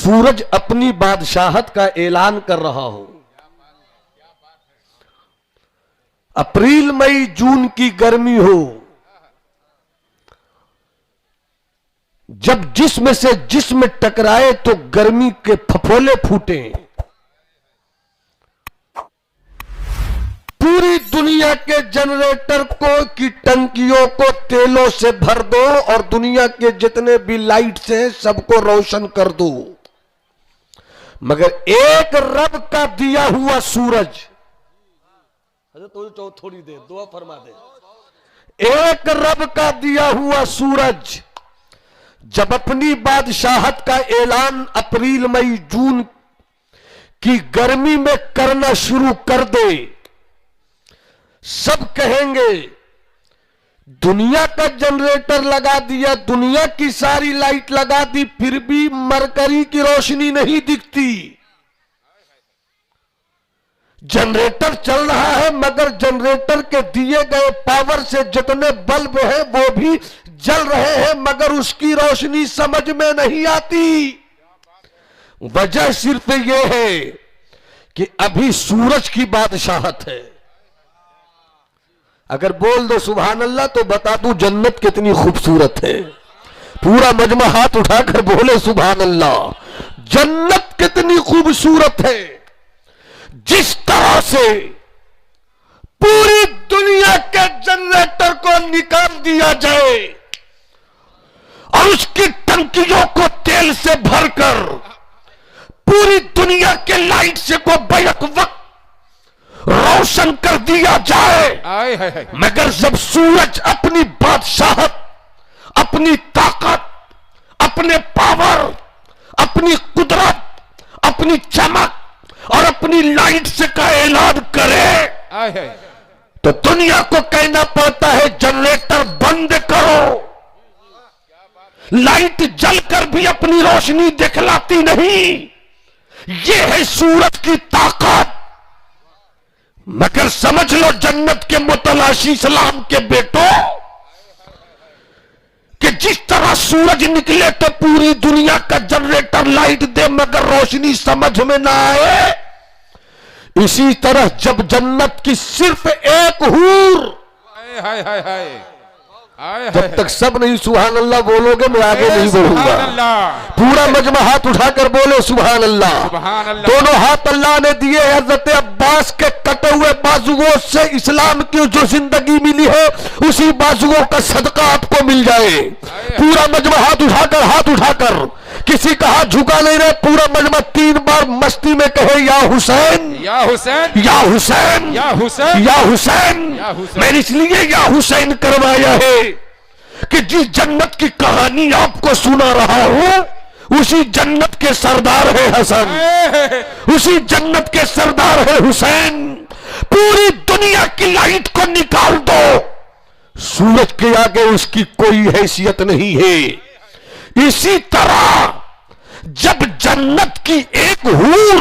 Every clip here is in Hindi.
सूरज अपनी बादशाहत का ऐलान कर रहा हो। अप्रैल मई जून की गर्मी हो, जब जिस्म से जिस्म टकराए तो गर्मी के फफोले फूटे। पूरी दुनिया के जनरेटर को की टंकियों को तेलों से भर दो और दुनिया के जितने भी लाइट्स हैं सबको रोशन कर दो, मगर एक रब का दिया हुआ सूरज, तो थोड़ी देर दुआ फरमा दे, एक रब का दिया हुआ सूरज जब अपनी बादशाहत का ऐलान अप्रैल मई जून की गर्मी में करना शुरू कर दे, सब कहेंगे दुनिया का जनरेटर लगा दिया, दुनिया की सारी लाइट लगा दी, फिर भी मरकरी की रोशनी नहीं दिखती। जनरेटर चल रहा है मगर जनरेटर के दिए गए पावर से जितने बल्ब हैं वो भी जल रहे हैं मगर उसकी रोशनी समझ में नहीं आती। वजह सिर्फ ये है कि अभी सूरज की बादशाहत है। अगर बोल दो सुभान अल्लाह तो बता दूं जन्नत कितनी खूबसूरत है। पूरा मजमा हाथ उठाकर बोले सुभान अल्लाह, जन्नत कितनी खूबसूरत है। जिस तरह से पूरी दुनिया के जनरेटर को निकाल दिया जाए और उसकी टंकियों को तेल से भरकर पूरी दुनिया के लाइट से को बैक वक्त रोशन कर दिया जाए, मगर जब सूरज अपनी बादशाहत, अपनी ताकत, अपने पावर, अपनी कुदरत, अपनी चमक और अपनी लाइट से का ऐलान करे तो दुनिया को कहना पड़ता है जनरेटर बंद करो। लाइट जलकर भी अपनी रोशनी दिखलाती नहीं। ये है सूरज की ताकत। मगर समझ लो जन्नत के मुतलाशी सलाम के बेटों कि जिस तरह सूरज निकले तो पूरी दुनिया का जनरेटर लाइट दे मगर रोशनी समझ में ना आए, इसी तरह जब जन्नत की सिर्फ एक हूर, जब तक सब नहीं सुभान अल्लाह बोलोगे मैं आगे नहीं बढ़ूंगा। पूरा मजमा हाथ उठाकर बोले सुभान अल्लाह। दोनों हाथ अल्लाह ने दिए। हजरत अब्बास के कटे हुए बाजुओं से इस्लाम की जो जिंदगी मिली है उसी बाजुओं का सदका आपको मिल जाए। पूरा मजमा हाथ उठाकर किसी का हाथ झुका नहीं रहे। पूरा मजमा 3 बार मस्ती में कहे या हुसैन, या हुसैन, या हुसैन, या हुसैन, या हुसैन। मैंने इसलिए या हुसैन करवाया है कि जिस जन्नत की कहानी आपको सुना रहा हूं उसी जन्नत के सरदार है हसन, उसी जन्नत के सरदार है हुसैन। पूरी दुनिया की लाइट को निकाल दो, सूरज के आगे उसकी कोई हैसियत नहीं है। इसी तरह जब जन्नत की एक हूर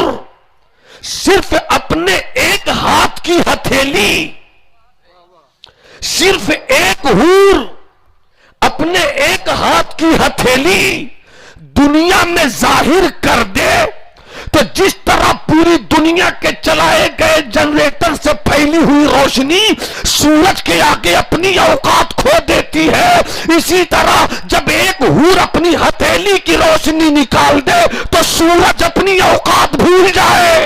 सिर्फ अपने एक हाथ की हथेली, सिर्फ एक हूर अपने एक हाथ की हथेली दुनिया में जाहिर कर दे तो जिस तरह पूरी दुनिया के चलाए गए जनरेटर से फैली हुई रोशनी सूरज के आगे अपनी औकात खो देती है, इसी तरह जब एक हूर अपनी हथेली की रोशनी निकाल दे तो सूरज अपनी औकात भूल जाए।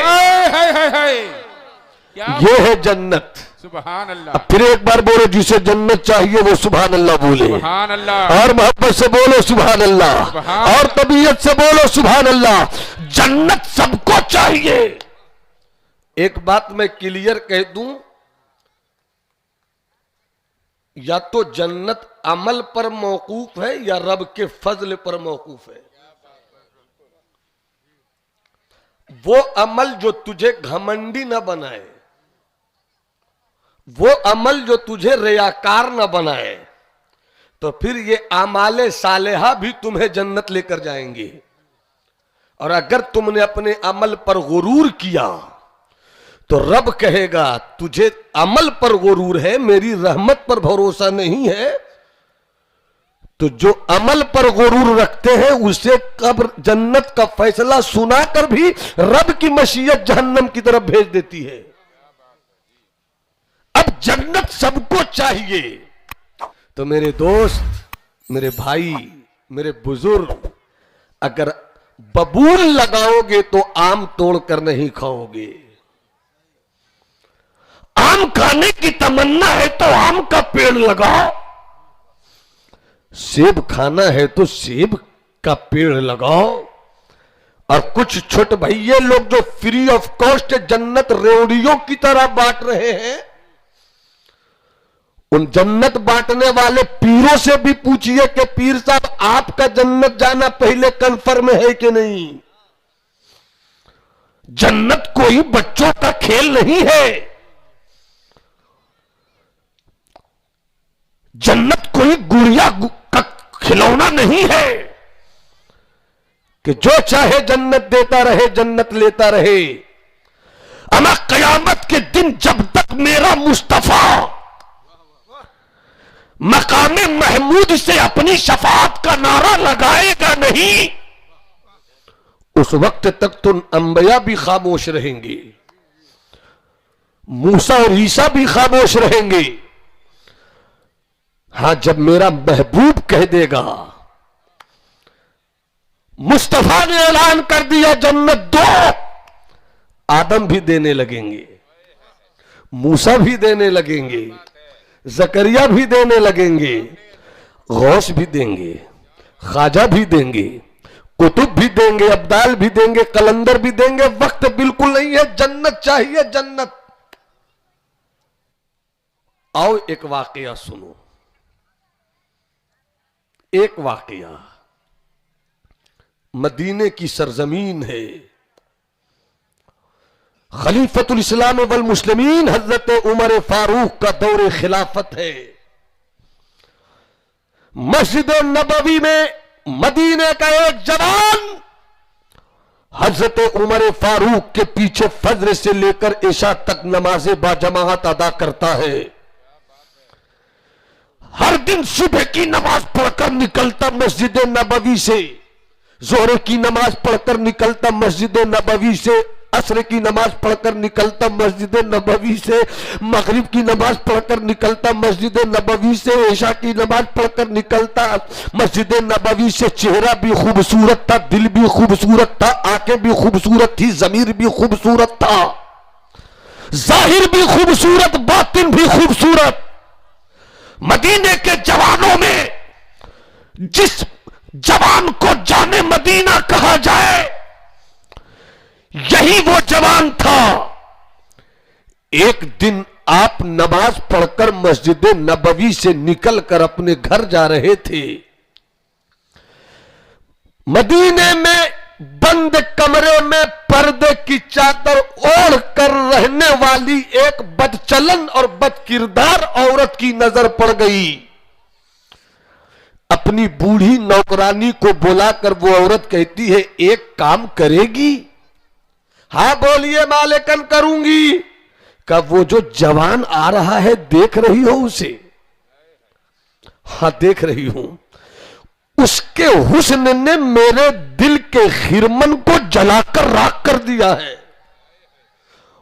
ये है जन्नत। सुभान अल्लाह। अब फिर एक बार बोलो जिसे जन्नत चाहिए वो सुभान अल्लाह बोले। सुभान अल्लाह। और मोहब्बत से बोलो सुभान अल्लाह, और तबीयत से बोलो सुभान अल्लाह। जन्नत सबको चाहिए। एक बात मैं क्लियर कह दूं, या तो जन्नत अमल पर मौकूफ है या रब के फजल पर मौकूफ है। वो अमल जो तुझे घमंडी न बनाए, वो अमल जो तुझे रियाकार न बनाए, तो फिर ये आमाले सालेहा भी तुम्हें जन्नत लेकर जाएंगे। और अगर तुमने अपने अमल पर गुरूर किया तो रब कहेगा तुझे अमल पर गुरूर है, मेरी रहमत पर भरोसा नहीं है, तो जो अमल पर गुरूर रखते हैं उसे कब्र जन्नत का फैसला सुनाकर भी रब की मशीयत जहन्नम की तरफ भेज देती है। अब जन्नत सबको चाहिए, तो मेरे दोस्त, मेरे भाई, मेरे बुजुर्ग, अगर बबूल लगाओगे तो आम तोड़कर नहीं खाओगे। आम खाने की तमन्ना है तो आम का पेड़ लगाओ, सेब खाना है तो सेब का पेड़ लगाओ। और कुछ छोटे भैया लोग जो फ्री ऑफ कॉस्ट जन्नत रेवड़ियों की तरह बांट रहे हैं, उन जन्नत बांटने वाले पीरों से भी पूछिए कि पीर साहब आपका जन्नत जाना पहले कन्फर्म है कि नहीं। जन्नत कोई बच्चों का खेल नहीं है, जन्नत कोई गुड़िया का खिलौना नहीं है कि जो चाहे जन्नत देता रहे, जन्नत लेता रहे। अमा कयामत के दिन जब तक मेरा मुस्तफा मकामे महमूद से अपनी शफाअत का नारा लगाएगा नहीं, उस वक्त तक तो अंबिया भी खामोश रहेंगे, मूसा और ईसा भी खामोश रहेंगे। हां, जब मेरा महबूब कह देगा, मुस्तफा ने ऐलान कर दिया जन्नत दो, आदम भी देने लगेंगे, मूसा भी देने लगेंगे, जकरिया भी देने लगेंगे, गौस भी देंगे, ख्वाजा भी देंगे, कुतुब भी देंगे, अब्दाल भी देंगे, कलंदर भी देंगे। वक्त बिल्कुल नहीं है, जन्नत चाहिए, जन्नत। आओ एक वाकया सुनो, एक वाकया मदीने की सरजमीन है, खलीफतुल इस्लाम वल मुस्लिमीन हजरत उमर फारूक का दौरे खिलाफत है। मस्जिद नबवी में मदीने का एक जवान हजरत उमर फारूक के पीछे फज्र से लेकर इशा तक नमाज़े बाजमात अदा करता है। हर दिन सुबह की नमाज पढ़कर निकलता मस्जिद नबवी से, जोहर की नमाज पढ़कर निकलता मस्जिद नबवी से, असर की नमाज पढ़कर निकलता मस्जिद नबवी से, मगरिब की नमाज पढ़कर निकलता मस्जिद नबवी से, इशा की नमाज पढ़कर निकलता मस्जिद नबवी से। चेहरा भी खूबसूरत था, दिल भी खूबसूरत था, आंखें भी खूबसूरत थी, ज़मीर भी खूबसूरत था, जाहिर भी खूबसूरत, बातिन भी खूबसूरत। मदीने के जवानों में जिस जवान को जाने मदीना कहा जाए, यही वो जवान था। एक दिन आप नमाज पढ़कर मस्जिद नबवी से निकलकर अपने घर जा रहे थे। मदीने में बंद कमरे में पर्दे की चादर ओढ़ कर रहने वाली एक बदचलन और बदकिरदार औरत की नजर पड़ गई। अपनी बूढ़ी नौकरानी को बुलाकर वो औरत कहती है, एक काम करेगी? हाँ बोलिए मालिकन, करूंगी। कब वो जो जवान आ रहा है देख रही हो उसे? हाँ देख रही हूं। उसके हुस्न ने मेरे दिल के खिरमन को जलाकर राख कर दिया है।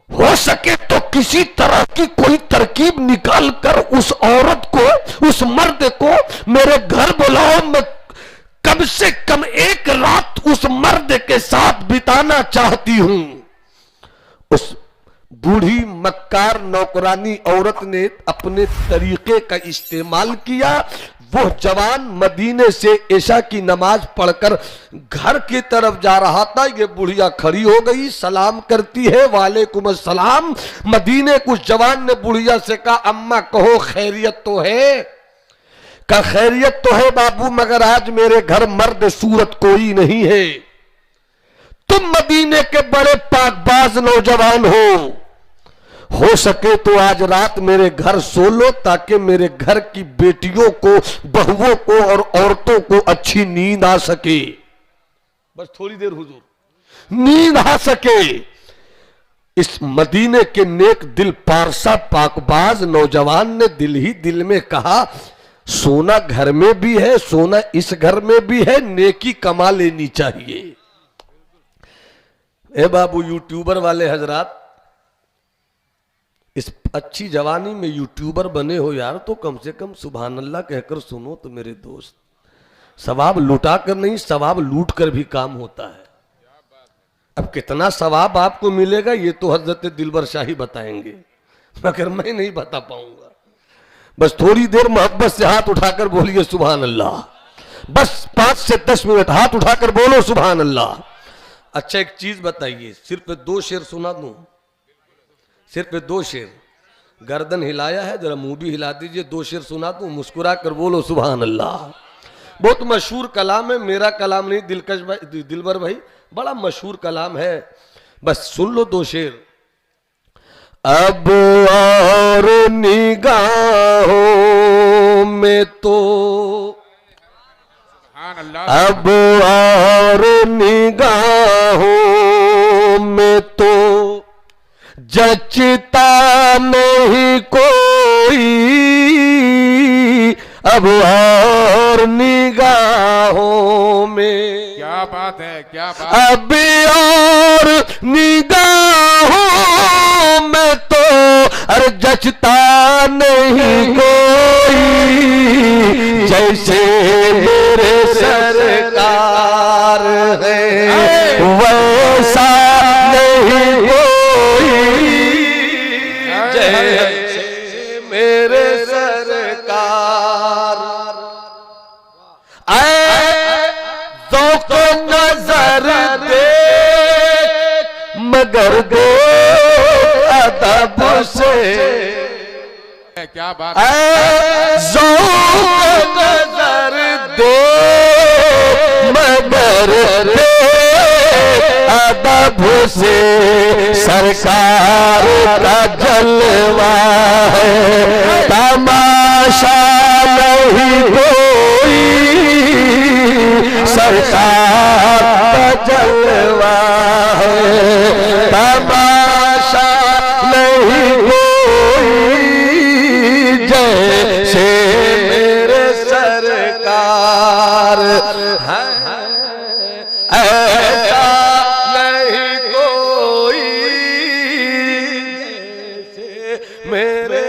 हो सके तो किसी तरह की कोई तरकीब निकाल कर उस औरत को, उस मर्द को मेरे घर बुलाओ। मैं कम से कम एक रात उस मर्द के साथ बिताना चाहती हूं। उस बूढ़ी मक्कार नौकरानी औरत ने अपने तरीके का इस्तेमाल किया। वो जवान मदीने से इशा की नमाज पढ़कर घर की तरफ जा रहा था। ये बुढ़िया खड़ी हो गई, सलाम करती है, वालेकुम अस्सलाम। मदीने कुछ जवान ने बुढ़िया से कहा, अम्मा कहो खैरियत तो है? का खैरियत तो है बाबू, मगर आज मेरे घर मर्द सूरत कोई नहीं है। तुम मदीने के बड़े पाकबाज नौजवान हो सके तो आज रात मेरे घर सो लो, ताकि मेरे घर की बेटियों को, बहुओं को और औरतों को अच्छी नींद आ सके। बस थोड़ी देर हुजूर, नींद आ सके। इस मदीने के नेक दिल पारसा पाकबाज नौजवान ने दिल ही दिल में कहा, सोना घर में भी है, सोना इस घर में भी है, नेकी कमा लेनी चाहिए। ए बाबू यूट्यूबर वाले हजरात, इस अच्छी जवानी में यूट्यूबर बने हो यार, तो कम से कम सुभान अल्लाह कहकर सुनो तो मेरे दोस्त। सवाब लुटा कर नहीं, सवाब लूट कर भी काम होता है। अब कितना सवाब आपको मिलेगा ये तो हजरत दिलबर शाही बताएंगे, मगर मैं नहीं बता पाऊंगा। बस थोड़ी देर मोहब्बत से हाथ उठाकर बोलिए सुभान अल्लाह। बस 5 से 10 मिनट हाथ उठाकर बोलो सुभान अल्लाह। अच्छा एक चीज बताइए, सिर्फ 2 शेर सुना दूं, सिर्फ 2 शेर। गर्दन हिलाया है, जरा मुंह भी हिला दीजिए, 2 शेर सुना दूं, मुस्कुरा कर बोलो सुभान अल्लाह। बहुत मशहूर कलाम है, मेरा कलाम नहीं, दिलकश भाई, दिलबर भाई, बड़ा मशहूर कलाम है, बस सुन लो 2 शेर। अब और निगाहों में तो, अब और निगाहों में तो जचता नहीं कोई, अब और निगाहों में। क्या बात है, क्या बात। अब और निगाहों में तो अरे जचता नहीं कोई, जैसे मेरे सरकार है वैसा नहीं कोई, जैसे मेरे सरकार। ज़ौक़ नज़र दे मगर दे अदब से, क्या बात। ज़ौक़ नज़र दे मगर दे अदब से, सरकार का जलवा है तमाशा नहीं कोई, सरकार का जलवा है तमाशा नहीं कोई, जैसे मेरे सरकार है ऐसा नहीं कोई, जैसे मेरे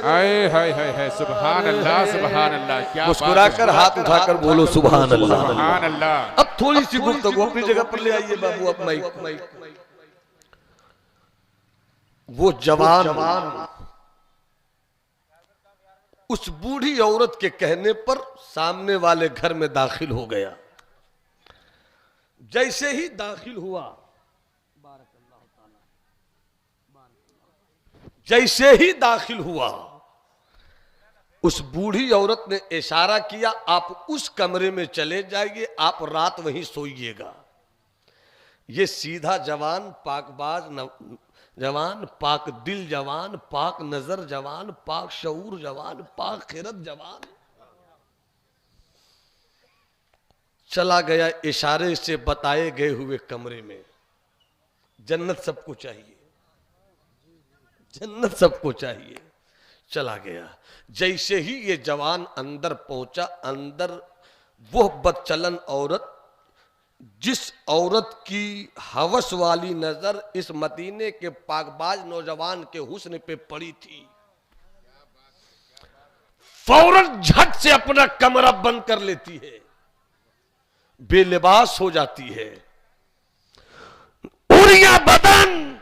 हाय हाय हाय हाय, सुभान अल्लाह, सुभान अल्लाह। क्या मुस्कुरा कर हाथ उठाकर बोलो सुभान अल्लाह, सुभान अल्लाह। अब थोड़ी सी गुफ्तगू अपनी जगह पर ले आइए बाबू। अब माइक वो जवान उस बूढ़ी औरत के कहने पर सामने वाले घर में दाखिल हो गया। जैसे ही दाखिल हुआ, जैसे ही दाखिल हुआ, उस बूढ़ी औरत ने इशारा किया, आप उस कमरे में चले जाइए, आप रात वहीं सोइएगा। ये सीधा जवान, पाकबाज जवान, पाक दिल जवान, पाक नजर जवान, पाक शऊर जवान, पाक खिरत जवान चला गया इशारे से बताए गए हुए कमरे में। जन्नत सबको चाहिए, जन्नत सबको चाहिए। चला गया। जैसे ही ये जवान अंदर पहुंचा, अंदर वो बदचलन औरत, जिस औरत की हवस वाली नजर इस मदीने के पाकबाज नौजवान के हुस्न पे पड़ी थी, फौरन झट से अपना कमरा बंद कर लेती है, बेलिबास हो जाती है। उड़िया बदन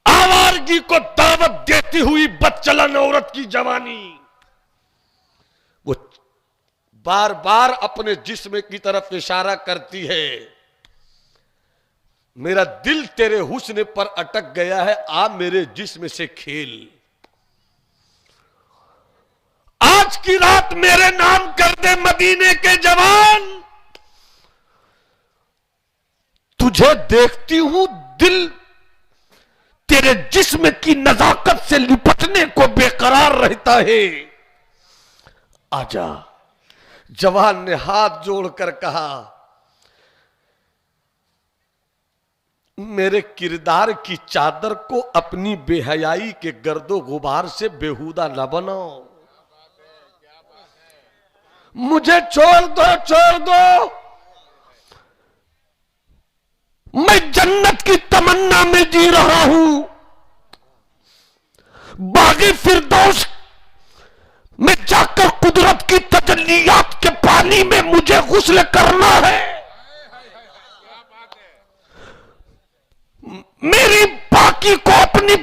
आवारगी को दावत देती हुई बदचलन औरत की जवानी, वो बार बार अपने जिस्म की तरफ इशारा करती है, मेरा दिल तेरे हुस्न पर अटक गया है, आ मेरे जिस्म से खेल, आज की रात मेरे नाम कर दे मदीने के जवान। तुझे देखती हूं दिल तेरे जिस्म की नजाकत से लिपटने को बेकरार रहता है, आजा। जवान ने हाथ जोड़कर कहा, मेरे किरदार की चादर को अपनी बेहयाई के गर्दो गुबार से बेहुदा न बनाओ। मुझे छोड़ दो, मैं जन्नत की तमन्ना में जी रहा हूं, बागी फिरदौस में जाकर कुदरत की तजल्लियात के पानी में मुझे गुस्ल करना है। मेरी बाकी को अपनी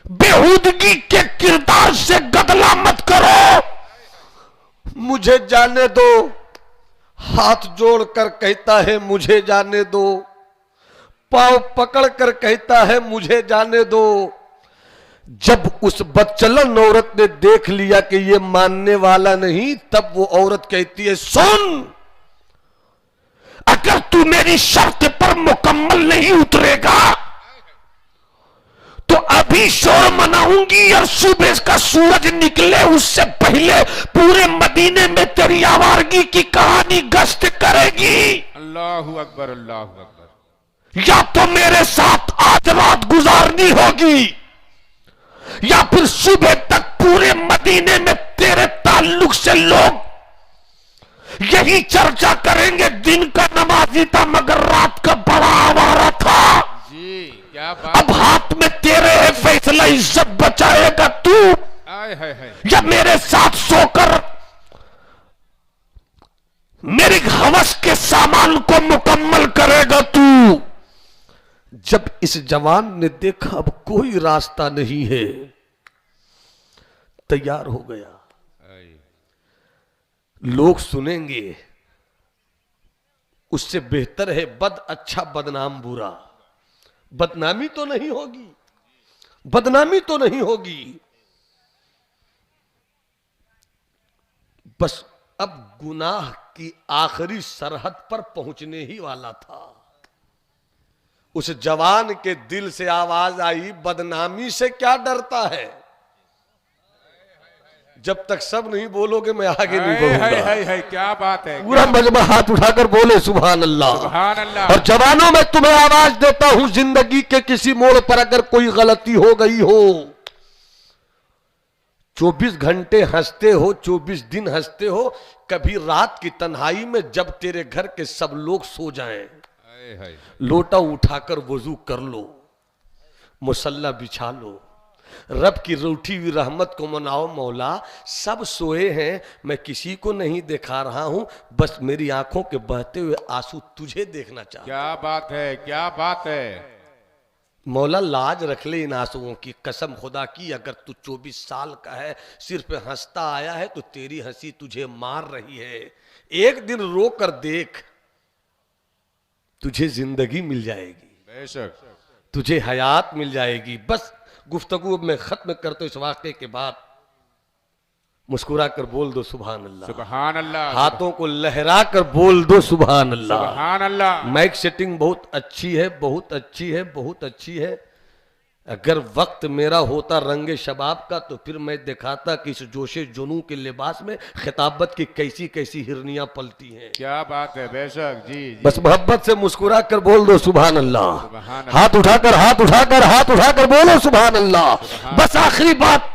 बेहूदगी के किरदार से गदला मत करो, मुझे जाने दो। हाथ जोड़कर कहता है मुझे जाने दो, पांव पकड़कर कहता है मुझे जाने दो। जब उस बदचलन औरत ने देख लिया कि ये मानने वाला नहीं, तब वो औरत कहती है सुन, अगर तू मेरी शर्त पर मुकम्मल नहीं उतरेगा तो अभी शोर मनाऊंगी और सुबह का सूरज निकले उससे पहले पूरे मदीने में तेरी आवारगी की कहानी गश्त करेगी। अल्लाहु अकबर, अल्लाहु अकबर। या तो मेरे साथ आज रात गुजारनी होगी या फिर सुबह तक पूरे मदीने में तेरे ताल्लुक से लोग यही चर्चा करेंगे। दिन का नमाजी था मगर रात का बड़ा आवारा था। जी क्या बात। अब हाथ में तेरे है फैसला, इज्जत बचाएगा तू या मेरे साथ सोकर मेरी हवस के सामान को मुकम्मल करेगा तू। जब इस जवान ने देखा अब कोई रास्ता नहीं है, तैयार हो गया। लोग सुनेंगे, उससे बेहतर है बद अच्छा बदनाम बुरा। बदनामी तो नहीं होगी, बदनामी तो नहीं होगी। बस अब गुनाह की आखिरी सरहद पर पहुंचने ही वाला था। उस जवान के दिल से आवाज आई, बदनामी से क्या डरता है? जब तक सब नहीं बोलोगे मैं आगे नहीं बढ़ूंगा। क्या बात है। पूरा मजमा हाथ उठाकर बोले सुभान अल्लाह, सुभान अल्लाह। और जवानों में तुम्हें आवाज देता हूं, जिंदगी के किसी मोड़ पर अगर कोई गलती हो गई हो, 24 घंटे हंसते हो, 24 दिन हंसते हो, कभी रात की तन्हाई में जब तेरे घर के सब लोग सो जाएं, लोटा उठाकर वजू कर लो, मुसल्ला बिछा लो, रब की रूठी हुई रहमत को मनाओ। मौला सब सोए हैं, मैं किसी को नहीं दिखा रहा हूं, बस मेरी आंखों के बहते हुए आंसू तुझे देखना चाहता। क्या बात है, क्या बात है। मौला लाज रख ले इन आंसुओं की, कसम खुदा की अगर तू 24 साल का है, सिर्फ हंसता आया है तो तेरी हंसी तुझे मार रही है। एक दिन रो कर देख, तुझे जिंदगी मिल जाएगी, बेशक तुझे हयात मिल जाएगी। बस गुफ्तगू में खत्म करते इस वाक़े के बाद मुस्कुरा कर बोल दो सुभान अल्लाह, सुभान अल्लाह। हाथों को लहरा कर बोल दो सुभान अल्लाह, सुभान अल्लाह। माइक सेटिंग बहुत अच्छी है, बहुत अच्छी है, बहुत अच्छी है। अगर वक्त मेरा होता रंगे शबाब का तो फिर मैं दिखाता कि इस जोशे जुनू के लिबास में खिताबत की कैसी कैसी हिरनियां पलती हैं। क्या बात है, बेशक जी, जी। बस मोहब्बत से मुस्कुरा कर बोल दो सुभान अल्लाह, हाथ उठाकर हाथ उठाकर हाथ उठाकर बोलो सुभान अल्लाह। बस आखिरी बात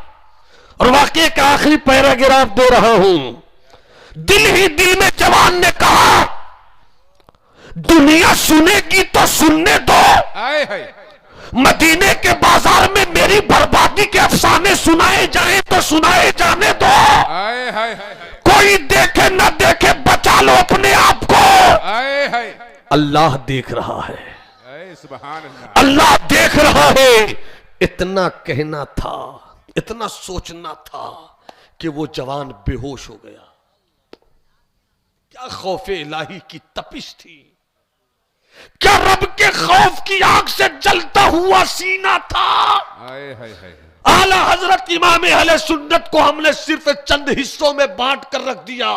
और वाकये का आखिरी पैराग्राफ दे रहा हूं। दिल ही दिल में जवान ने कहा, दुनिया सुनेगी तो सुनने दो, मदीने के बाजार में मेरी बर्बादी के अफसाने सुनाए जाएं तो सुनाए जाने दो। कोई देखे न देखे बचा लो अपने आप को, अल्लाह देख रहा है, अल्लाह देख रहा है। इतना कहना था, इतना सोचना था कि वो जवान बेहोश हो गया। क्या खौफे इलाही की तपिश थी, क्या रब के खौफ की आग से जलता हुआ सीना था। आला हजरत इमाम अहले सुन्नत को हमने सिर्फ चंद हिस्सों में बांट कर रख दिया,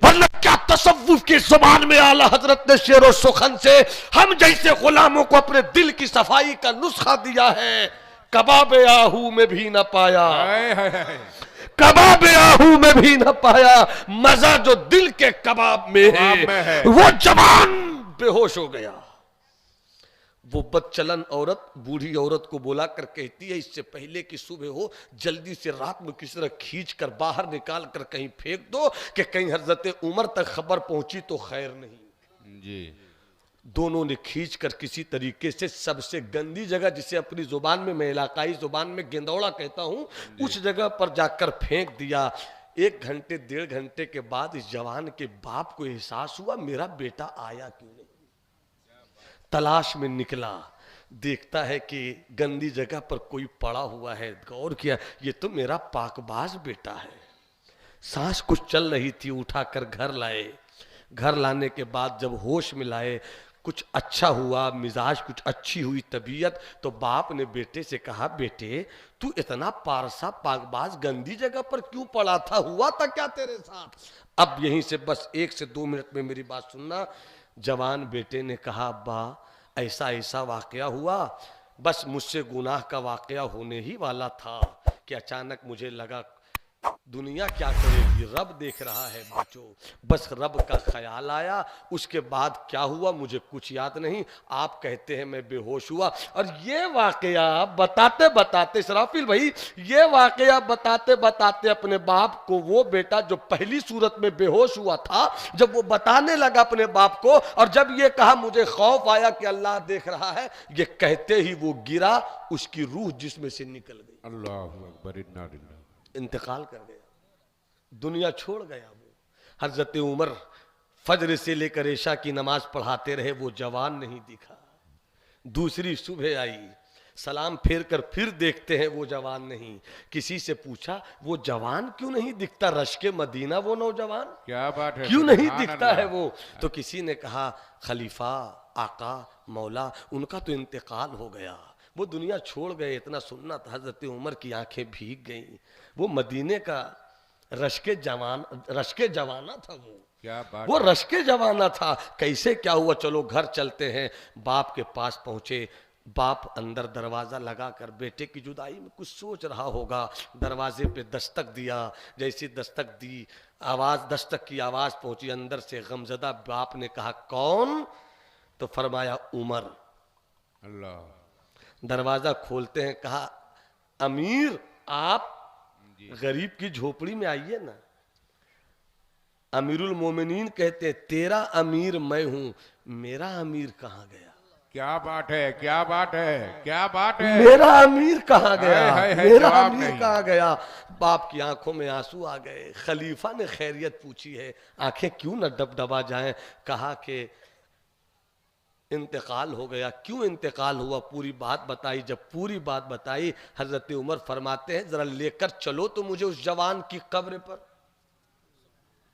वरना क्या तसव्वुफ की जुबान में आला हजरत ने शेरो सुखन से हम जैसे गुलामों को अपने दिल की सफाई का नुस्खा दिया है। कबाब आहू में भी न पाया, कबाब आहू में भी न पाया, मजा जो दिल के कबाब में है। वो जवान बेहोश हो गया। वो बदचलन औरत बूढ़ी औरत को बुला कर कहती है, इससे पहले कि सुबह हो जल्दी से रात में किसी तरह खींच कर बाहर निकाल कर कहीं फेंक दो कि कहीं हजरत उमर तक खबर पहुंची तो खैर नहीं। जी। दोनों ने खींच कर किसी तरीके से सबसे गंदी जगह, जिसे अपनी जुबान में, मैं इलाकाई जुबान में गेंदौड़ा कहता हूं, उस जगह पर जाकर फेंक दिया। 1 घंटे 1.5 घंटे के बाद इस जवान के बाप को एहसास हुआ मेरा बेटा आया क्यों नहीं। तलाश में निकला, देखता है कि गंदी जगह पर कोई पड़ा हुआ है। गौर किया, ये तो मेरा पाकबाज बेटा है। सांस कुछ चल रही थी, उठाकर घर लाए। घर लाने के बाद जब होश में लाए, कुछ अच्छा हुआ, मिजाज कुछ अच्छी हुई तबीयत, तो बाप ने बेटे से कहा, बेटे तू इतना पारसा पाकबाज गंदी जगह पर क्यों पड़ा था, हुआ था क्या तेरे साथ? अब यहीं से बस 1 से 2 मिनट में मेरी बात सुनना। जवान बेटे ने कहा, अब्बा ऐसा ऐसा वाकया हुआ, बस मुझसे गुनाह का वाकया होने ही वाला था कि अचानक मुझे लगा दुनिया क्या करेगी, रब देख रहा है बच्चों, बस रब का ख्याल आया। उसके बाद क्या हुआ मुझे कुछ याद नहीं। आप कहते हैं मैं बेहोश हुआ। और ये वाकया बताते बताते सराफिल भाई, ये वाकया बताते बताते अपने बाप को, वो बेटा जो पहली सूरत में बेहोश हुआ था, जब वो बताने लगा अपने बाप को, और जब ये कहा मुझे खौफ आया कि अल्लाह देख रहा है, ये कहते ही वो गिरा, उसकी रूह जिस्म से निकल गई। अल्लाह अकबर, इन्ना लिल्लाह, इंतकाल कर गया, दुनिया छोड़ गया। वो हजरत उमर फजर से लेकर इशा की नमाज पढ़ाते रहे, वो जवान नहीं दिखा। दूसरी सुबह आई, सलाम फेर कर फिर देखते हैं वो जवान नहीं। किसी से पूछा वो जवान क्यों नहीं दिखता, रश्के मदीना वो नौजवान, क्या बात है, क्यों नहीं दिखता है वो? तो किसी ने कहा खलीफा, आका, मौला, उनका तो इंतकाल हो गया, वो दुनिया छोड़ गए। इतना सुनना था, हजरत उमर की आंखें भीग गईं। वो मदीने का रश्के जवाना था वो, क्या बात, वो रश्के जवाना था। कैसे क्या हुआ, चलो घर चलते हैं। बाप के पास पहुंचे, बाप अंदर दरवाजा लगाकर बेटे की जुदाई में कुछ सोच रहा होगा। दरवाजे पे दस्तक दिया, जैसे दस्तक दी, दस्तक की आवाज पहुंची। अंदर से गमजदा बाप ने कहा, कौन? तो फरमाया, उमर। अल्लाह। दरवाजा खोलते हैं, कहा, अमीर आप गरीब की झोपड़ी में आइए ना। अमीरुल मोमिनीन कहते हैं, तेरा अमीर मैं हूं, मेरा अमीर कहां गया? क्या बात है, क्या बात है, क्या बात है, मेरा अमीर कहां गया? मेरा अमीर नहीं। कहां गया? बाप की आंखों में आंसू आ गए। खलीफा ने खैरियत पूछी है, आंखें क्यों न डबडबा जाएं? कहा कि इंतकाल हो गया। क्यों इंतकाल हुआ, पूरी बात बताई। जब पूरी बात बताई, हजरत उमर फरमाते हैं, जरा लेकर चलो तो मुझे उस जवान की कब्र पर।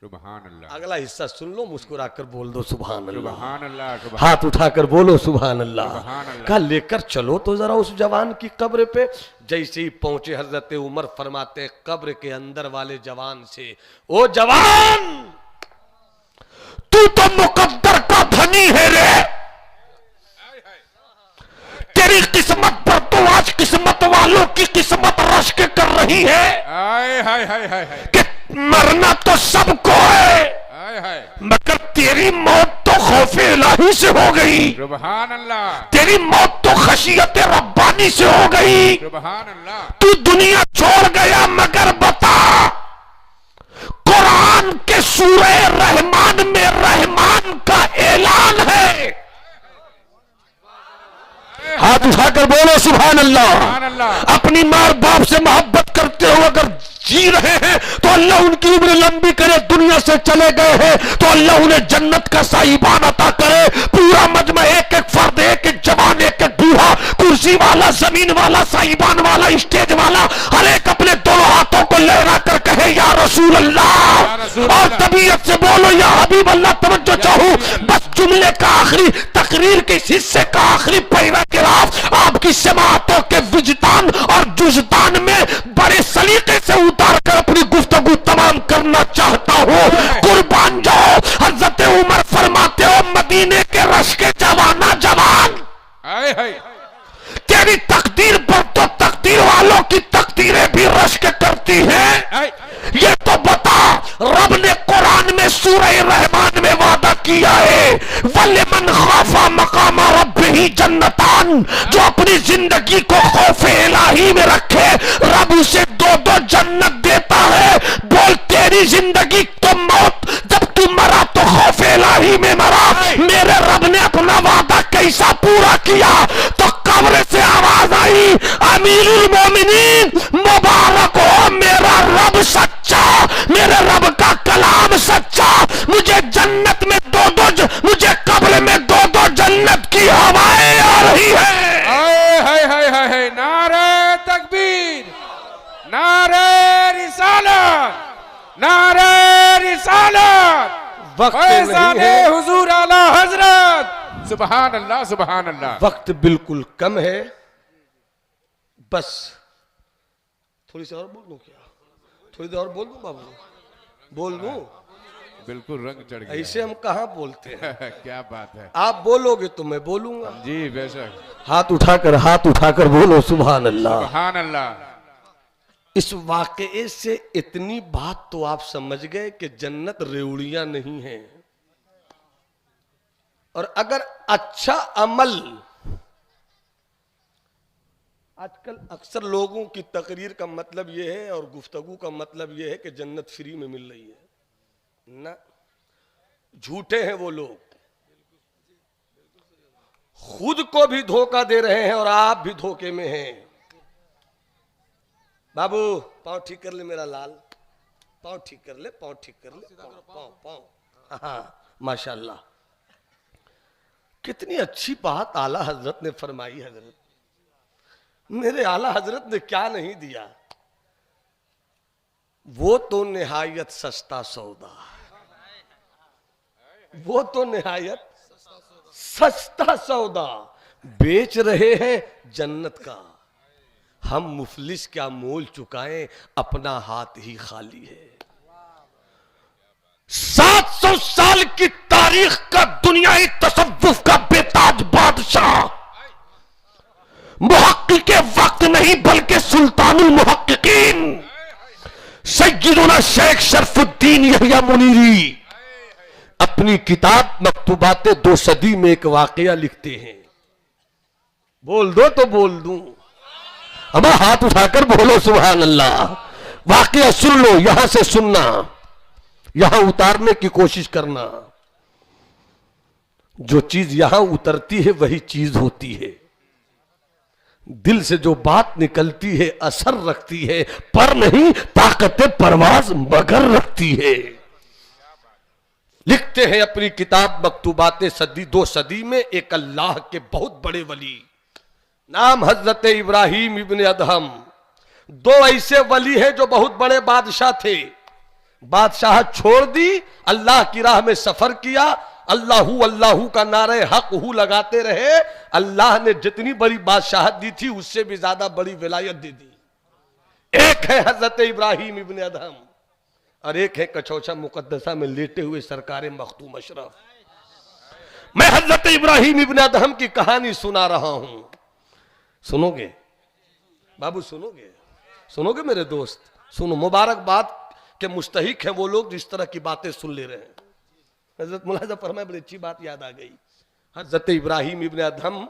सुभान अल्लाह। अगला हिस्सा सुन लो, मुस्कुराकर बोल दो सुभान अल्लाह। सुभान अल्लाह। हाथ उठाकर बोलो सुभान अल्लाह। सुभान अल्लाह। कहा लेकर चलो तो जरा उस जवान की कब्र पे। जैसे ही पहुंचे, हजरत उमर फरमाते हैं कब्र के अंदर वाले जवान से, ओ जवान, तू तो मुकद्दर का धनी है रे, तेरी किस्मत पर तो आज किस्मत वालों की किस्मत रश्क कर रही है। हाय हाय हाय हाय कि मरना तो सबको है, हाय हाय, मगर तेरी मौत तो खौफे इलाही से हो गई। सुभान अल्लाह। तेरी मौत तो खशियत रब्बानी से हो गई। सुभान अल्लाह। तू दुनिया छोड़ गया, मगर बता, कुरान के सूरे रहमान में रहमान का ऐलान है। हाथ उठाकर बोलो सुभान अल्लाह। सुभान अल्लाह। अपनी माँ बाप से मोहब्बत करते हो अगर जी रहे हैं तो अल्लाह उनकी उम्र लंबी करे। दुनिया से चले गए हैं तो अल्लाह उन्हें जन्नत का साहिबान अता करे। पूरा मजमा, एक एक फर्द, एक एक जवान, एक एक बूढ़ा, कुर्सी वाला, जमीन वाला, साहिबान वाला, स्टेज वाला, हर एक अपने दोनों हाथों को लहरा कर कहे या रसूल अल्लाह, और तबीयत से बोलो या हबीब अल्लाह। तवज्जो चाहूं, बस जुमले का आखिरी, तकरीर के हिस्से का आखिरी पैराग्राफ आपकी समाअतों के विजदान और जुजदान में बड़े सलीके से उतार कर अपनी गुफ्तगू तमाम करना चाहता हूं। कुर्बान जाओ। हजरत उमर फरमाते हो, मदीने के रश के जवाना जवान, हाय हाय, तेरी तकदीर पर तो तकदीर वालों की तकदीरें भी रश्क करती हैं। ये तो बता, रब ने कुरान में सूरह रहमान में वादा किया है, वलिमन खाफा मकाम रब्बिही जन्नता, जो अपनी जिंदगी को खौफ इलाही में रखे रब उसे दो दो जन्नत देता है। बोल तेरी जिंदगी तो मौत, जब तू मरा तो खौफ इलाही में मरा। मेरे रब ने अपना वादा कैसा पूरा किया? तो कब्र से आवाज आई, अमीरुल मोमिनीन मुबारक हो, मेरा रब सच्चा, मेरे रब का कलाम सच्चा। मुझे जन्नत में मुझे कब्र में दो दो जन्नत की हवाएं आ रही है। हाय नारे तकबीर, नारे रिसालत, नारे रिसालत, वक्त फैज़ान हुजूर आला हजरत। सुभान अल्लाह, सुभान अल्लाह। वक्त बिल्कुल कम है, बस थोड़ी सी और बोल दूं क्या? थोड़ी देर और बोल दूं बाबू? बोल दूं? बिल्कुल रंग चढ़ गया। ऐसे हम कहाँ बोलते हैं। क्या बात है। आप बोलोगे तो मैं बोलूंगा। जी बेशक। हाथ उठाकर बोलो सुभान अल्लाह, सुभान अल्लाह। इस वाकये से इतनी बात तो आप समझ गए कि जन्नत रेवड़ियां नहीं है। और अगर अच्छा अमल, आजकल अक्सर लोगों की तकरीर का मतलब यह है और गुफ्तगू का मतलब यह है कि जन्नत फ्री में मिल रही है। ना, झूठे हैं वो लोग, खुद को भी धोखा दे रहे हैं और आप भी धोखे में हैं। बाबू पाँव ठीक कर ले मेरा लाल, पाँव ठीक कर ले, पाँव ठीक कर ले, पाँव। हाँ माशाल्लाह, कितनी अच्छी बात आला हजरत ने फरमाई। हजरत, मेरे आला हजरत ने क्या नहीं दिया? वो तो निहायत सस्ता सौदा, वो तो निहायत सस्ता सौदा बेच रहे हैं जन्नत का। हम मुफलिस क्या मोल चुकाएं, अपना हाथ ही खाली है। 700 साल की तारीख का दुनियाई तसव्वुफ का बेताज बादशाह, मुहक्किक वक्त नहीं बल्कि सुल्तानुल मुहक्किकीन सय्यदुना शेख शरफुद्दीन यहया मुनीरी अपनी किताब मकतूबात 2 सदी में एक वाकया लिखते हैं। बोल दो तो बोल दूं? अब हाथ उठाकर बोलो सुभान अल्लाह। वाकया सुन लो, यहां से सुनना, यहां उतारने की कोशिश करना। जो चीज यहां उतरती है वही चीज होती है। दिल से जो बात निकलती है असर रखती है, पर नहीं ताकत परवाज मगर रखती है। लिखते हैं अपनी किताब मकतूबात 2 सदी में, एक अल्लाह के बहुत बड़े वली, नाम हजरत इब्राहिम इब्न अदहम। 2 ऐसे वली हैं जो बहुत बड़े बादशाह थे। बादशाह छोड़ दी, अल्लाह की राह में सफर किया, अल्लाहू अल्लाहू का नारे हक हू लगाते रहे। अल्लाह ने जितनी बड़ी बादशाहत दी थी उससे भी ज्यादा बड़ी विलायत दे दी। एक है हजरत इब्राहिम इब्न अदहम और एक है कचौचा मुकद्दसा में लेटे हुए सरकार मखदूम अशरफ। मैं हजरत इब्राहिम इब्न अदहम की कहानी सुना रहा हूं, सुनोगे बाबू? सुनोगे मेरे दोस्त? सुनो, मुबारकबाद के मुस्तहिक है वो लोग जिस तरह की बातें सुन ले रहे हैं। हजरत मुलाजा फरमाए, बड़ी अच्छी बात याद आ गई। हजरत इब्राहिम इब्न अदहम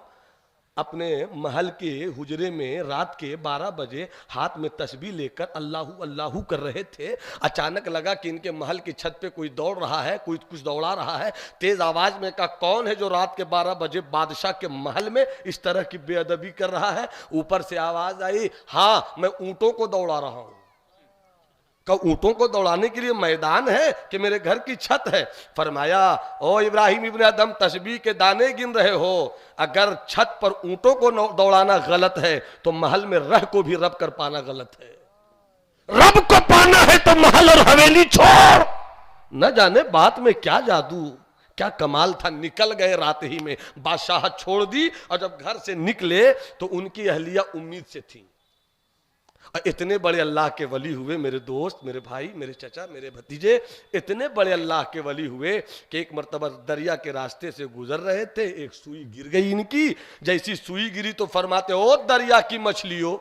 अपने महल के हुजरे में रात के 12 बजे हाथ में तस्बीह लेकर अल्लाहू अल्लाहू कर रहे थे। अचानक लगा कि इनके महल की छत पे कोई दौड़ रहा है, कोई कुछ दौड़ा रहा है। तेज आवाज में कहा, कौन है जो रात के 12 बजे बादशाह के महल में इस तरह की बेअदबी कर रहा है? ऊपर से आवाज आई, हाँ मैं ऊंटों को दौड़ा रहा हूं। का ऊंटों को दौड़ाने के लिए मैदान है कि मेरे घर की छत है? फरमाया, ओ इब्राहिम इब्न अदहम, तस्बीह के दाने गिन रहे हो। अगर छत पर ऊंटों को दौड़ाना गलत है तो महल में रह को भी रब कर पाना गलत है। रब को पाना है तो महल और हवेली छोड़। न जाने बात में क्या जादू, क्या कमाल था। निकल गए रात ही में, बादशाह छोड़ दी और जब घर से निकले तो उनकी अहलिया उम्मीद से थी। इतने बड़े अल्लाह के वली हुए मेरे दोस्त, मेरे भाई, मेरे चचा, मेरे भतीजे, इतने बड़े अल्लाह के वली हुए कि एक मर्तबा दरिया के रास्ते से गुजर रहे थे, एक सुई गिर गई इनकी। जैसी सुई गिरी तो फरमाते, ओ दरिया की मछलियों,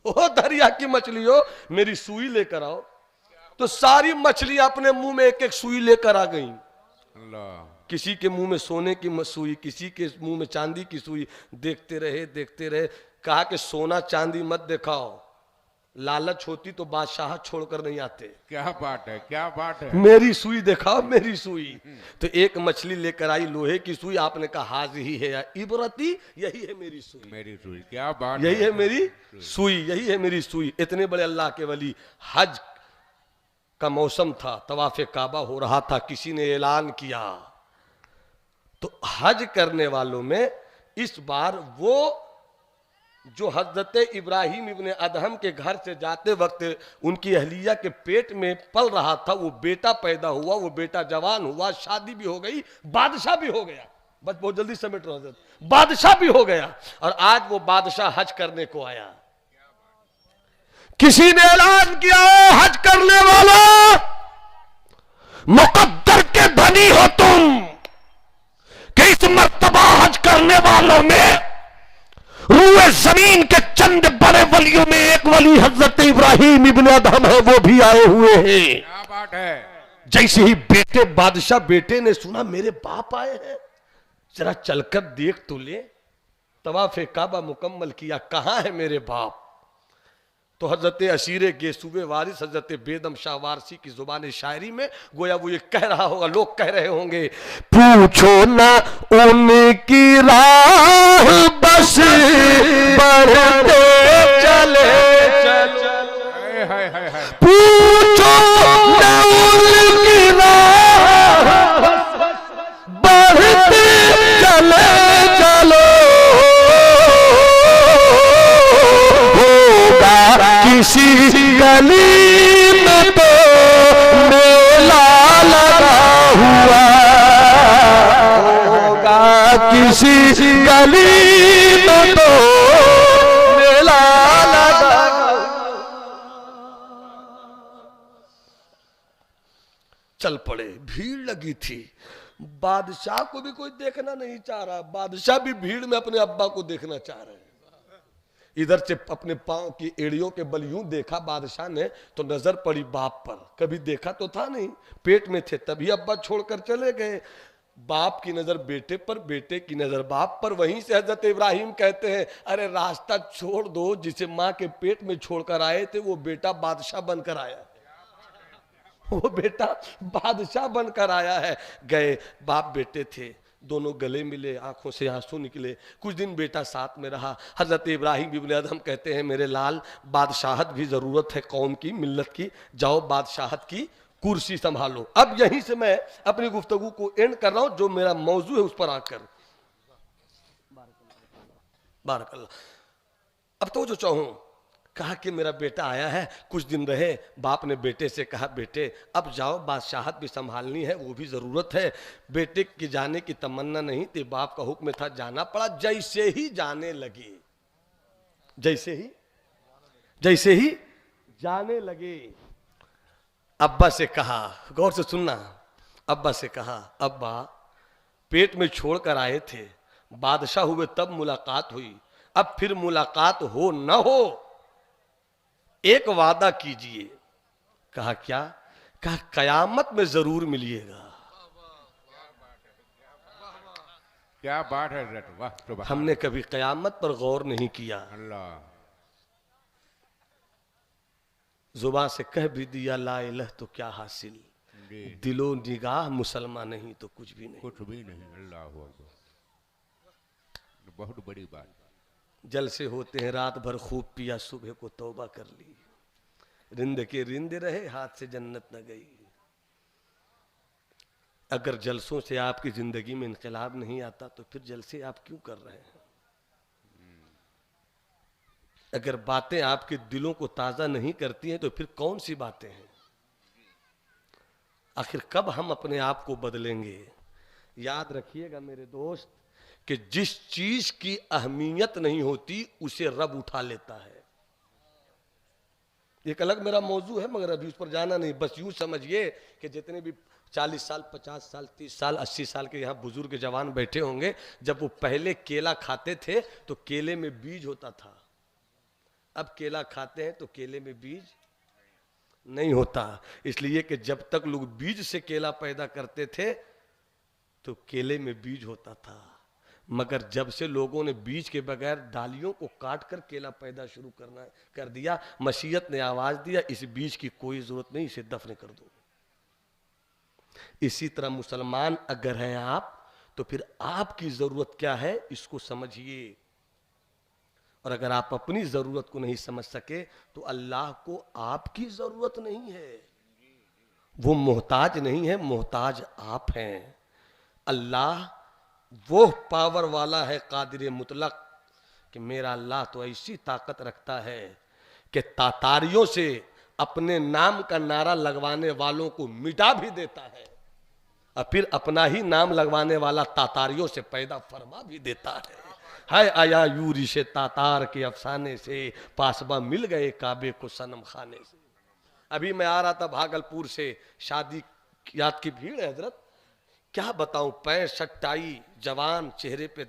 ओ दरिया की मछलियों, मेरी सुई लेकर आओ। तो सारी मछलियां अपने मुंह में एक एक सुई लेकर आ गई। किसी के मुंह में सोने की सुई, किसी के मुंह में चांदी की सुई, देखते रहे। कहा कि सोना चांदी मत दिखाओ, लालच होती तो बादशाह छोड़कर नहीं आते। क्या बात है, क्या बात है। मेरी सुई दिखाओ, मेरी सुई। तो एक मछली लेकर आई लोहे की सुई, आपने कहा हाज ही है इबरती, यही है मेरी सुई, मेरी सुई। क्या बात यही है मेरी सुई, यही है मेरी सुई। इतने बड़े अल्लाह के वली, हज का मौसम था, तवाफ़े काबा हो रहा था, किसी ने ऐलान किया तो हज करने वालों में इस बार वो जो हजरत इब्राहिम इब्ने अदहम के घर से जाते वक्त उनकी अहलिया के पेट में पल रहा था, वो बेटा पैदा हुआ, वो बेटा जवान हुआ, शादी भी हो गई, बादशाह भी हो गया। बस बहुत जल्दी समेट रहा हूं, बादशाह भी हो गया। और आज वो बादशाह हज करने को आया। किसी ने ऐलान किया, हज करने वाला, मुकद्दर के धनी हो तुम, कि इस मर्तबा हज करने वालों में रूए जमीन के चंद बड़े वलियों में एक वली हजरत इब्राहिम इब्ने अदहम है, वो भी आए हुए हैं। क्या बात है। जैसे ही बेटे बादशाह बेटे ने सुना मेरे बाप आए हैं, जरा चलकर देख तो ले। तवाफ़े काबा मुकम्मल किया, कहां है मेरे बाप? तो हजरत असीरे के सूबे वारिस हजरत बेदम शाह वारसी की जुबान शायरी में गोया वो ये कह रहा होगा, लोग कह रहे होंगे, पूछो ना उनकी राह बस बढ़ते चले चले, पूछो ना उनकी राह बढ़ते चले चलो, किसी गली में तो मेला लगा हुआ होगा, किसी गली में तो मेला लगा। चल पड़े, भीड़ लगी थी। बादशाह को भी कोई देखना नहीं चाह रहा, बादशाह भी भीड़ में अपने अब्बा को देखना चाह रहे हैं। इधर से अपने पांव की एड़ियों के बल यूं देखा बादशाह ने तो नजर पड़ी बाप पर, कभी देखा तो था नहीं, पेट में थे तभी अब्बा छोड़कर चले गए। बाप की नजर बेटे पर, बेटे की नजर बाप पर। वहीं से हजरत इब्राहिम कहते हैं, अरे रास्ता छोड़ दो, जिसे माँ के पेट में छोड़कर आए थे वो बेटा बादशाह बनकर आया, वो बेटा बादशाह बनकर आया है। गए, बाप बेटे थे, दोनों गले मिले, आंखों से आंसू निकले। कुछ दिन बेटा साथ में रहा। हजरत इब्राहिम इब्ने अदहम कहते हैं, मेरे लाल, बादशाहत भी जरूरत है कौम की, मिल्लत की, जाओ बादशाहत की कुर्सी संभालो। अब यहीं से मैं अपनी गुफ्तगू को एंड कर रहा हूं, जो मेरा मौजू है उस पर आकर। बारकल्लाह। अब तो जो चाहूं, कहा कि मेरा बेटा आया है, कुछ दिन रहे। बाप ने बेटे से कहा, बेटे अब जाओ, बादशाहत भी संभालनी है, वो भी जरूरत है। बेटे के जाने की तमन्ना नहीं थी, बाप का हुक्म था, जाना पड़ा। जैसे ही जाने लगे, जैसे ही जाने लगे, अब्बा से कहा, गौर से सुनना, अब्बा से कहा, अब्बा पेट में छोड़कर आए थे, बादशाह हुए तब मुलाकात हुई, अब फिर मुलाकात हो न हो एक वादा कीजिए। कहा क्या? कहा कयामत में जरूर मिलिएगा। क्या बात है, वाह। हमने कभी कयामत पर गौर नहीं किया। अल्लाह जुबान से कह भी दिया ला इलाह तो क्या हासिल, दिलो निगाह मुसलमान नहीं तो कुछ भी नहीं, कुछ भी नहीं। अल्लाह अकबर, बहुत बड़ी बात। जलसे होते हैं रात भर खूब पिया, सुबह को तौबा कर ली, रिंद के रिंद रहे, हाथ से जन्नत न गई। अगर जलसों से आपकी जिंदगी में इनकलाब नहीं आता तो फिर जलसे आप क्यों कर रहे हैं? अगर बातें आपके दिलों को ताजा नहीं करती हैं तो फिर कौन सी बातें हैं? आखिर कब हम अपने आप को बदलेंगे? याद रखिएगा मेरे दोस्त कि जिस चीज की अहमियत नहीं होती उसे रब उठा लेता है। एक अलग मेरा मौजू है, मगर अभी उस पर जाना नहीं। बस यूं समझिए कि जितने भी 40 साल, 50 साल, 30 साल, 80 साल के यहाँ बुजुर्ग जवान बैठे होंगे, जब वो पहले केला खाते थे तो केले में बीज होता था। अब केला खाते हैं तो केले में बीज नहीं होता, इसलिए कि जब तक लोग बीज से केला पैदा करते थे तो केले में बीज होता था, मगर जब से लोगों ने बीज के बगैर डालियों को काट कर केला पैदा शुरू करना कर दिया, मशीयत ने आवाज दिया इस बीज की कोई जरूरत नहीं, इसे दफन कर दो। इसी तरह मुसलमान अगर हैं आप, तो फिर आपकी जरूरत क्या है इसको समझिए। और अगर आप अपनी जरूरत को नहीं समझ सके तो अल्लाह को आपकी जरूरत नहीं है, वो मोहताज नहीं है, मोहताज आप हैं। अल्लाह वो पावर वाला है कादिर मुतलक कि मेरा अल्लाह तो ऐसी ताकत रखता है कि तातारियों से अपने नाम का नारा लगवाने वालों को मिटा भी देता है, और फिर अपना ही नाम लगवाने वाला तातारियों से पैदा फरमा भी देता है। हाय आया यूरी से तातार के अफसाने से, पासबा मिल गए काबे को सनम खाने से। अभी मैं आ रहा था भागलपुर से, शादी याद की भीड़ है हजरत, क्या बताऊं, 65 टाई जवान, चेहरे पे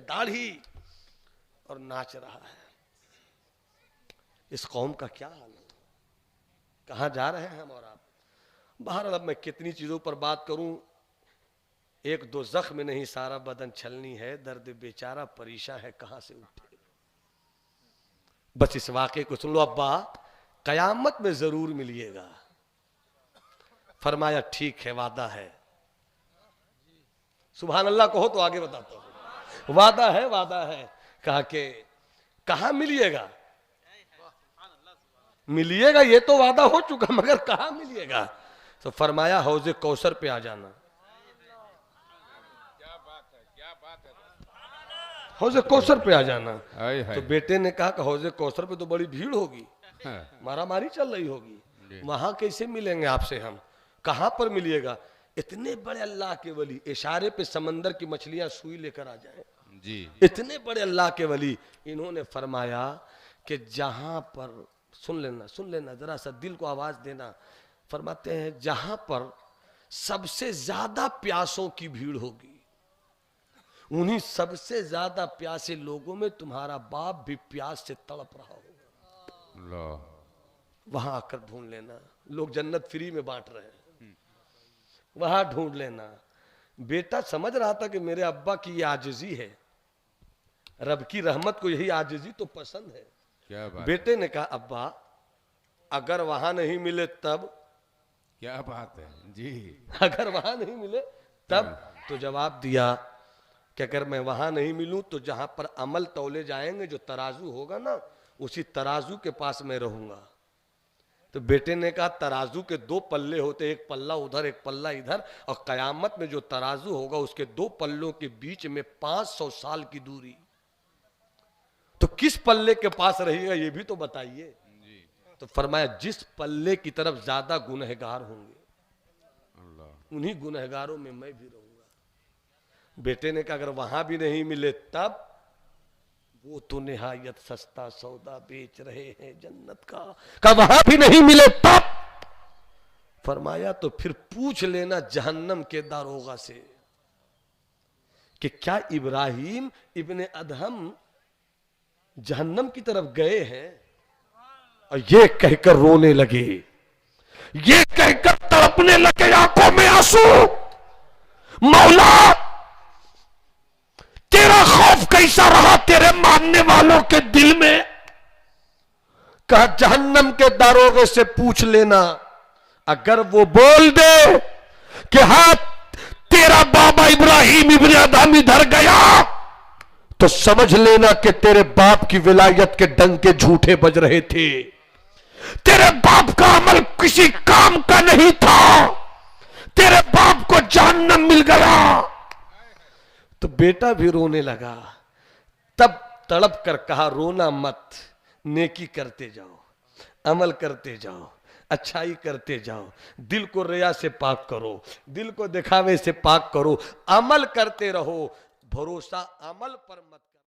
दाढ़ी और नाच रहा है। इस कौम का क्या हाल है, कहां जा रहे हैं हम और आप। बहरहाल अब मैं कितनी चीजों पर बात करूं, एक दो जख्म नहीं सारा बदन छलनी है, दर्द बेचारा परेशान है कहां से उठे। बस इस वाक़े को सुन लो, अब्बा कयामत में जरूर मिलिएगा। फरमाया ठीक है, वादा है। सुभान अल्लाह कहो तो आगे बताता हूं। वादा है। कहा के कहां मिलिएगा, मिलिएगा ये तो वादा हो चुका, मगर कहां मिलिएगा। तो फरमाया हौजे कौसर पे आ जाना। क्या बात है। हौजे कौसर पे आ जाना। तो बेटे ने कहा कि हौजे कौसर पे तो बड़ी भीड़ होगी, मारामारी चल रही होगी, वहां कैसे मिलेंगे आपसे हम, कहां पर मिलिएगा। इतने बड़े अल्लाह के वली, इशारे पे समंदर की मछलियां सुई लेकर आ जाए जी, इतने बड़े अल्लाह के वली। इन्होंने फरमाया कि जहां पर, सुन लेना जरा सा दिल को आवाज देना। फरमाते हैं जहां पर सबसे ज्यादा प्यासों की भीड़ होगी, उन्हीं सबसे ज्यादा प्यासे लोगों में तुम्हारा बाप भी प्यास से तड़प रहा होगा, वहां आकर ढूंढ लेना। लोग जन्नत फ्री में बांट रहे हैं, वहां ढूंढ लेना। बेटा समझ रहा था कि मेरे अब्बा की ये आजिजी है, रब की रहमत को यही आजिजी तो पसंद है। क्या बात। बेटे ने कहा अब्बा अगर वहां नहीं मिले तब। क्या बात है जी। अगर वहां नहीं मिले तब। तो जवाब दिया कि अगर मैं वहां नहीं मिलूं तो जहां पर अमल तौले जाएंगे, जो तराजू होगा ना, उसी तराजू के पास मैं रहूंगा। तो बेटे ने कहा तराजू के 2 पल्ले होते, एक पल्ला उधर एक पल्ला इधर, और कयामत में जो तराजू होगा उसके 2 पल्लों के बीच में 500 साल की दूरी। तो किस पल्ले के पास रहेगा ये भी तो बताइए। तो फरमाया जिस पल्ले की तरफ ज्यादा गुनहगार होंगे, उन्हीं गुनहगारों में मैं भी रहूंगा। बेटे ने कहा अगर वहां भी नहीं मिले तब। वो तो निहायत सस्ता सौदा बेच रहे हैं जन्नत का वहां भी नहीं मिले तब। फरमाया तो फिर पूछ लेना जहन्नम के दारोगा से कि क्या इब्राहिम इब्ने अदहम जहन्नम की तरफ गए हैं। और ये कहकर रोने लगे, ये कहकर तड़पने लगे, आंखों में आंसू। मौला तेरा खौफ कैसा रहा तेरे मानने वालों के दिल में। कहा जहन्नम के दारोगे से पूछ लेना, अगर वो बोल दे कि हाँ तेरा बाबा इब्राहिम इब्ने अदहम इधर गया, तो समझ लेना कि तेरे बाप की विलायत के डंके झूठे बज रहे थे, तेरे बाप का अमल किसी काम का नहीं था, तेरे बाप को जहन्नम मिल गया। तो बेटा भी रोने लगा। तब तड़प कर कहा रोना मत, नेकी करते जाओ, अमल करते जाओ, अच्छाई करते जाओ, दिल को रिया से पाक करो, दिल को दिखावे से पाक करो, अमल करते रहो, भरोसा अमल पर मत